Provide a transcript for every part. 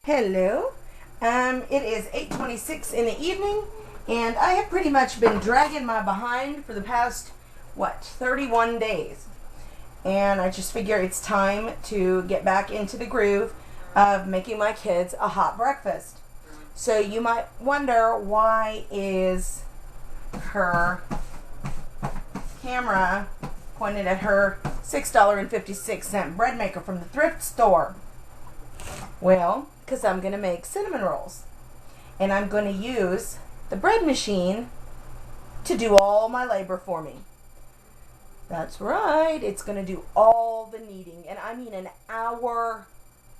Hello. It is 8:26 in the evening, and I have pretty much been dragging my behind for the past, 31 days. And I just figure it's time to get back into the groove of making my kids a hot breakfast. So you might wonder, why is her camera pointed at her $6.56 bread maker from the thrift store? Well, because I'm going to make cinnamon rolls. And I'm going to use the bread machine to do all my labor for me. That's right, it's going to do all the kneading. And I mean an hour,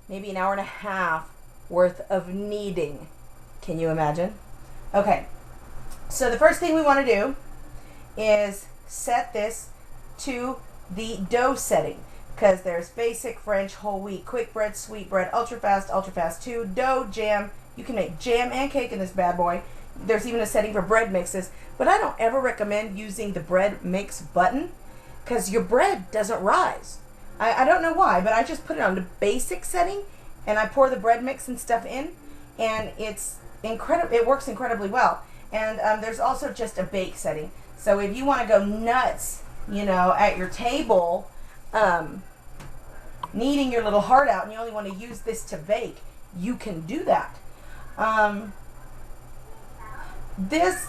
maybe an hour and a half worth of kneading. Can you imagine? Okay, so the first thing we want to do is set this to the dough setting, because there's basic, French, whole wheat, quick bread, sweet bread, ultra fast 2, dough, jam. You can make jam and cake in this bad boy. There's even a setting for bread mixes, but I don't ever recommend using the bread mix button because your bread doesn't rise. I don't know why, but I just put it on the basic setting and I pour the bread mix and stuff in, and it's incredible. It works incredibly well. And there's also just a bake setting. So if you want to go nuts, at your table, kneading your little heart out, and you only want to use this to bake, you can do that. This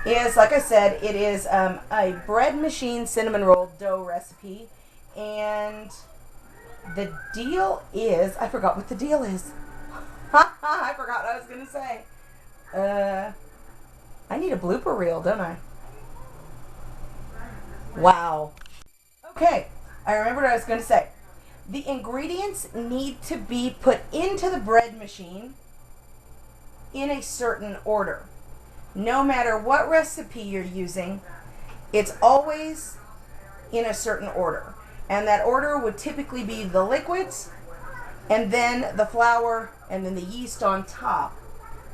is, like I said, it is a bread machine cinnamon roll dough recipe, and the deal is, I forgot what the deal is. I forgot what I was going to say. I need a blooper reel, don't I? Wow. Okay, I remember what I was going to say. The ingredients need to be put into the bread machine in a certain order. No matter what recipe you're using, it's always in a certain order. And that order would typically be the liquids, and then the flour, and then the yeast on top.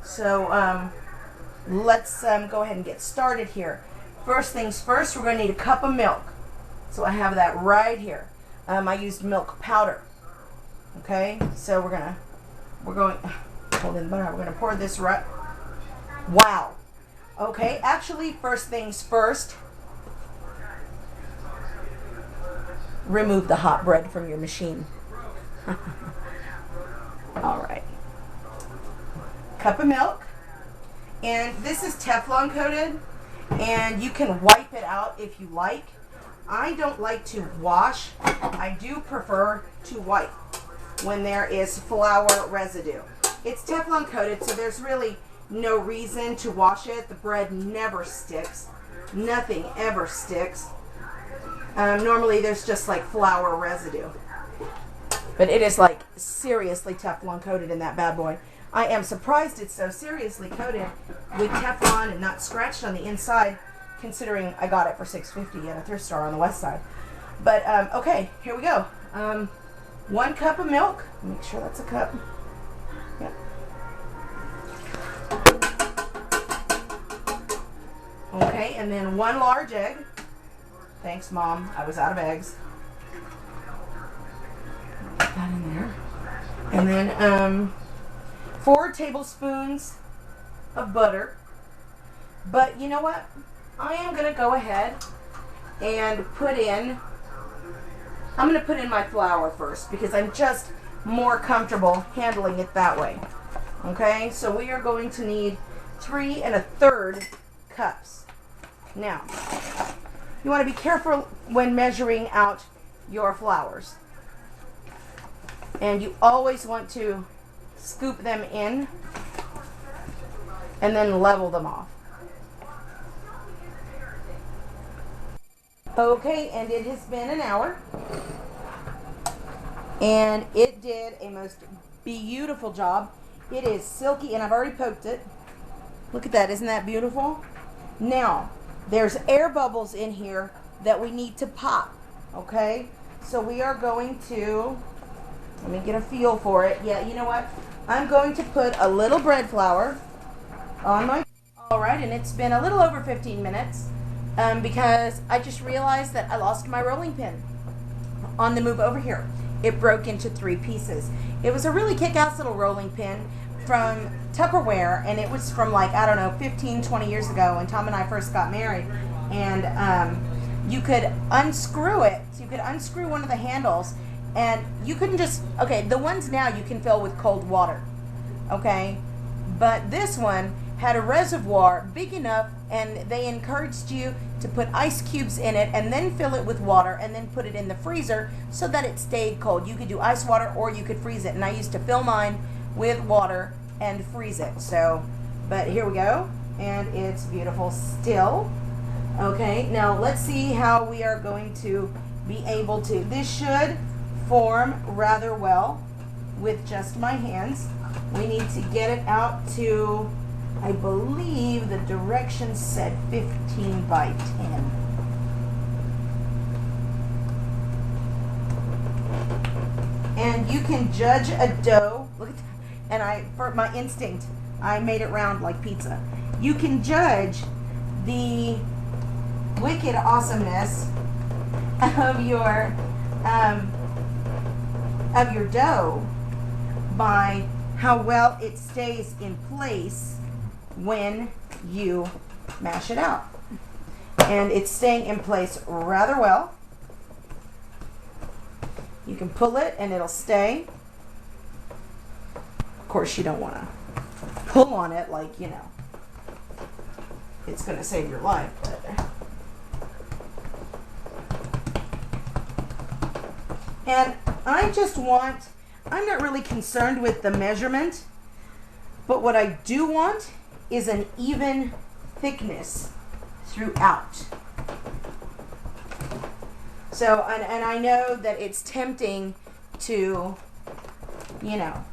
So let's go ahead and get started here. First things first, we're going to need a cup of milk. So I have that right here. I used milk powder. Okay, so we're going, hold in the butter, we're going to pour this right. Wow. Okay, actually, first things first, remove the hot bread from your machine. All right. Cup of milk. And this is Teflon coated, and you can wipe it out if you like. I don't like to wash. I do prefer to wipe when there is flour residue. It's Teflon coated, so there's really no reason to wash it. The bread never sticks. Nothing ever sticks. Normally there's just like flour residue. But it is like seriously Teflon coated in that bad boy. I am surprised it's so seriously coated with Teflon and not scratched on the inside, considering I got it for $6.50 at a thrift store on the west side. But okay, here we go. 1 cup of milk. Make sure that's a cup. Yep. Okay, and then 1 large egg. Thanks, Mom. I was out of eggs. Put that in there. And then 4 tablespoons of butter. But you know what? I am going to go ahead and I'm going to put in my flour first, because I'm just more comfortable handling it that way. Okay, so we are going to need 3 1/3 cups. Now, you want to be careful when measuring out your flours. And you always want to scoop them in and then level them off. Okay, and it has been an hour, and it did a most beautiful job. It is silky, and I've already poked it. Look at that, isn't that beautiful? Now, there's air bubbles in here that we need to pop, okay? So we are going to, let me get a feel for it. Yeah, you know what? I'm going to put a little bread flour on my, all right, and it's been a little over 15 minutes. Because I just realized that I lost my rolling pin on the move over here. it broke into 3 pieces. It was a really kick-ass little rolling pin from Tupperware, and it was from, like, I don't know, 15, 20 years ago when Tom and I first got married. And you could unscrew it. So you could unscrew one of the handles, and you couldn't just, okay, the ones now you can fill with cold water, okay? But this one had a reservoir big enough, and they encouraged you to put ice cubes in it and then fill it with water and then put it in the freezer so that it stayed cold. You could do ice water or you could freeze it, and I used to fill mine with water and freeze it. So, but here we go, and it's beautiful still. Okay, now let's see how we are going to be able to, this should form rather well with just my hands. We need to get it out to, I believe the directions said 15 by 10. And you can judge a dough. Look at that. And for my instinct, I made it round like pizza. You can judge the wicked awesomeness of your dough by how well it stays in place when you mash it out. And it's staying in place rather well. You can pull it and it'll stay. Of course, you don't want to pull on it like, you know, it's going to save your life. But. And I just want, I'm not really concerned with the measurement, but what I do want is an even thickness throughout. So, and I know that it's tempting to, you know,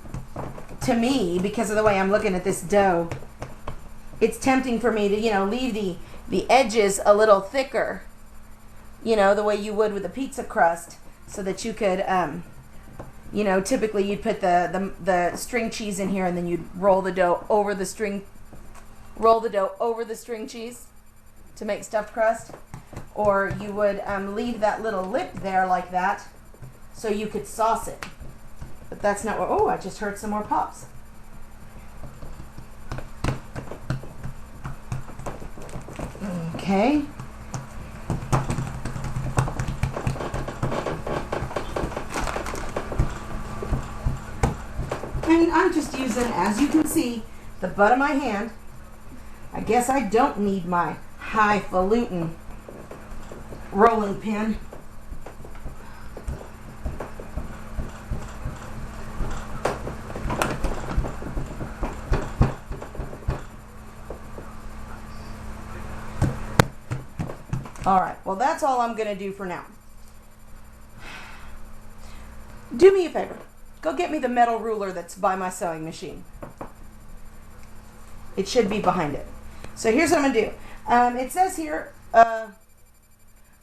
to me, because of the way I'm looking at this dough, it's tempting for me to, you know, leave the edges a little thicker, you know, the way you would with a pizza crust, so that you could, you know, typically you'd put the string cheese in here, and then you'd roll the dough over the string cheese to make stuffed crust. Or you would leave that little lip there like that so you could sauce it. But that's not what, oh, I just heard some more pops. Okay. And I'm just using, as you can see, the butt of my hand. I guess I don't need my highfalutin rolling pin. All right, well, that's all I'm going to do for now. Do me a favor. Go get me the metal ruler that's by my sewing machine. It should be behind it. So here's what I'm going to do. It says here, a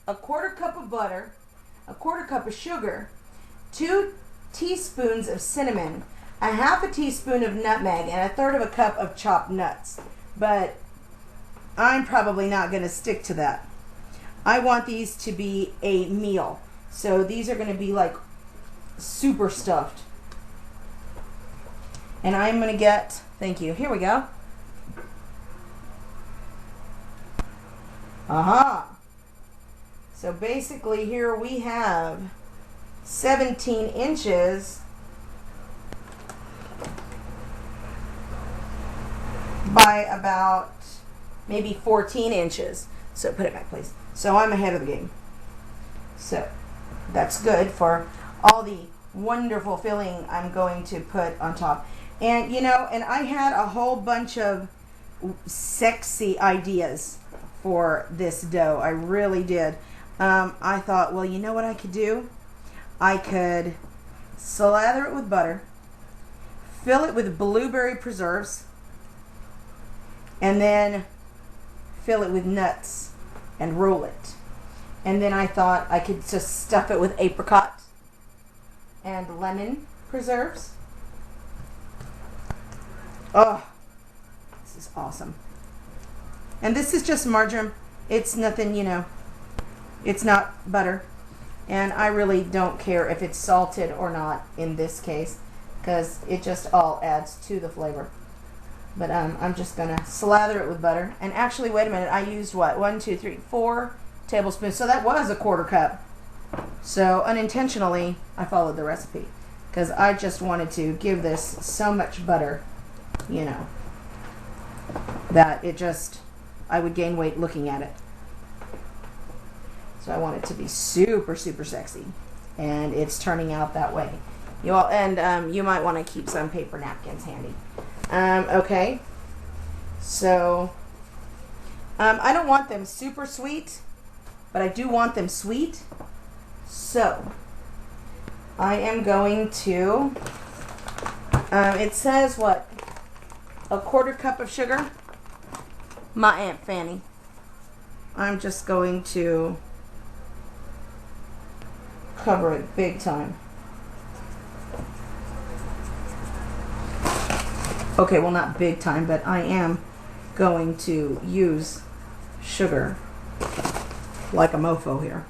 1/4 cup of butter, a 1/4 cup of sugar, 2 teaspoons of cinnamon, a 1/2 teaspoon of nutmeg, and 1/3 cup of chopped nuts. But I'm probably not going to stick to that. I want these to be a meal. So these are going to be like super stuffed. And I'm going to get, thank you, here we go. Aha! So basically here we have 17 inches by about maybe 14 inches. So put it back, please. So I'm ahead of the game. So that's good for all the wonderful filling I'm going to put on top. And you know, and I had a whole bunch of sexy ideas for this dough. I really did. I thought, well, you know what I could do? I could slather it with butter, fill it with blueberry preserves, and then fill it with nuts and roll it. And then I thought I could just stuff it with apricot and lemon preserves. Oh, this is awesome. And this is just margarine. It's nothing, you know, it's not butter. And I really don't care if it's salted or not in this case, because it just all adds to the flavor. But I'm just gonna slather it with butter. And actually, wait a minute, I used what? 1, 2, 3, 4 tablespoons. So that was a 1/4 cup. So unintentionally, I followed the recipe because I just wanted to give this so much butter, you know, that it just, I would gain weight looking at it. So I want it to be super, super sexy, and it's turning out that way. You all, and you might want to keep some paper napkins handy. Okay, so I don't want them super sweet, but I do want them sweet. So I am going to, it says what, a 1/4 cup of sugar? My Aunt Fanny. I'm just going to cover it big time. Okay, well, not big time, but I am going to use sugar like a mofo here.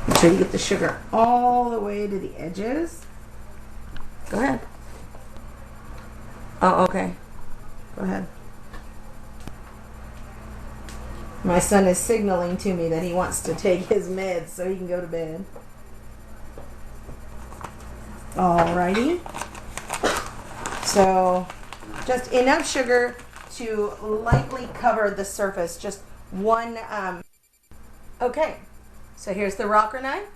Make sure you get the sugar all the way to the edges. Go ahead. Oh, okay. Go ahead. My son is signaling to me that he wants to take his meds so he can go to bed. Alrighty. So, just enough sugar to lightly cover the surface. Just one, okay. So here's the rocker knife.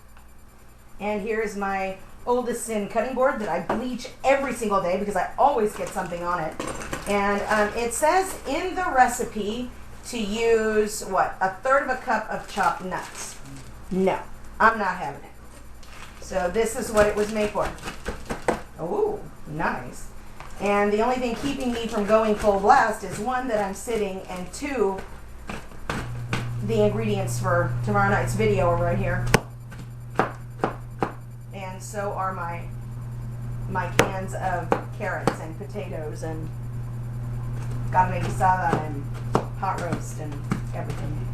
And here's my oldest sin cutting board that I bleach every single day because I always get something on it. And it says in the recipe to use, what, 1/3 cup of chopped nuts. No, I'm not having it. So this is what it was made for. Oh, nice. And the only thing keeping me from going full blast is 1, that I'm sitting, and 2, the ingredients for tomorrow night's video are right here. And so are my cans of carrots and potatoes and carne guisada and hot roast and everything.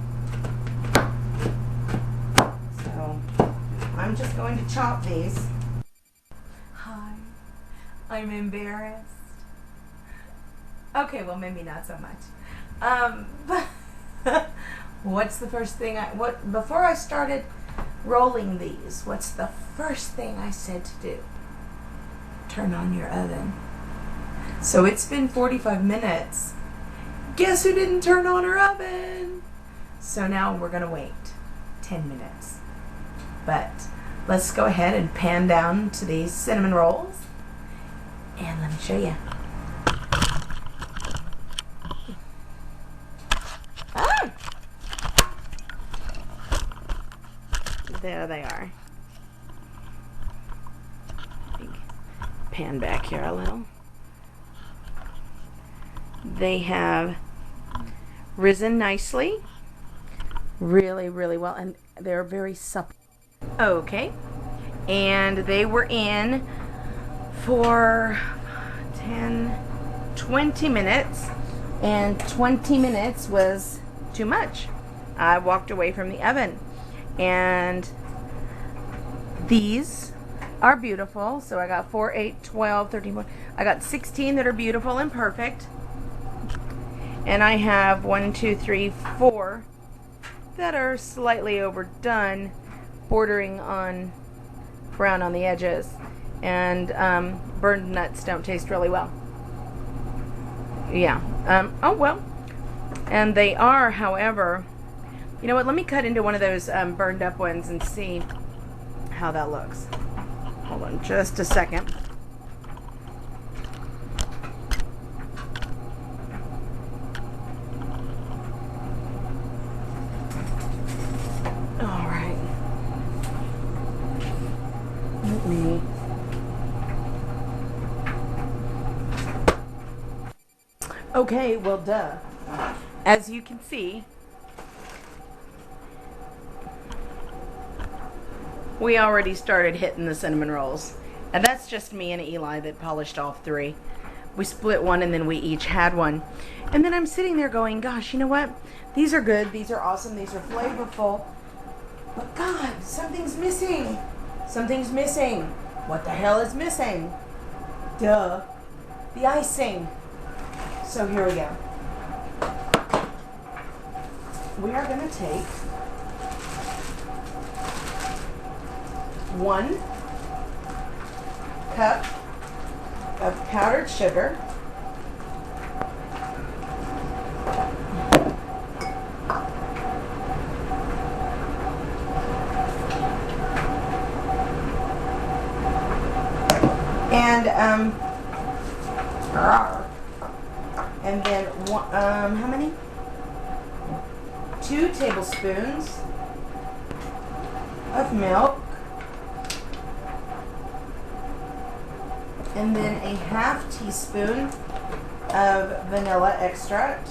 So I'm just going to chop these. Hi, I'm embarrassed. Okay, well, maybe not so much. But what's the first thing before I started rolling these, what's the first thing I said to do? Turn on your oven. So it's been 45 minutes. Guess who didn't turn on her oven? So now we're gonna wait 10 minutes. But let's go ahead and pan down to these cinnamon rolls. And let me show you. Ah! There they are. Pan back here a little. They have risen nicely, really, really well, and they're very supple. Okay, and they were in for 10, 20 minutes, and 20 minutes was too much. I walked away from the oven, and these are beautiful. So I got 4, 8, 12, 13, 14. I got 16 that are beautiful and perfect. And I have 1, 2, 3, 4 that are slightly overdone, bordering on brown on the edges. And burned nuts don't taste really well. Yeah. Oh well. And they are, however, you know what? Let me cut into one of those burned up ones and see how that looks. Hold on just a second. All right. Let me. Okay, well, duh. As you can see, we already started hitting the cinnamon rolls. And that's just me and Eli that polished off 3. We split one and then we each had one. And then I'm sitting there going, gosh, you know what? These are good. These are awesome. These are flavorful. But God, something's missing. Something's missing. What the hell is missing? Duh. The icing. So here we go. We are going to take 1 cup of powdered sugar, and then how many? 2 tablespoons of milk, and then a half teaspoon of vanilla extract,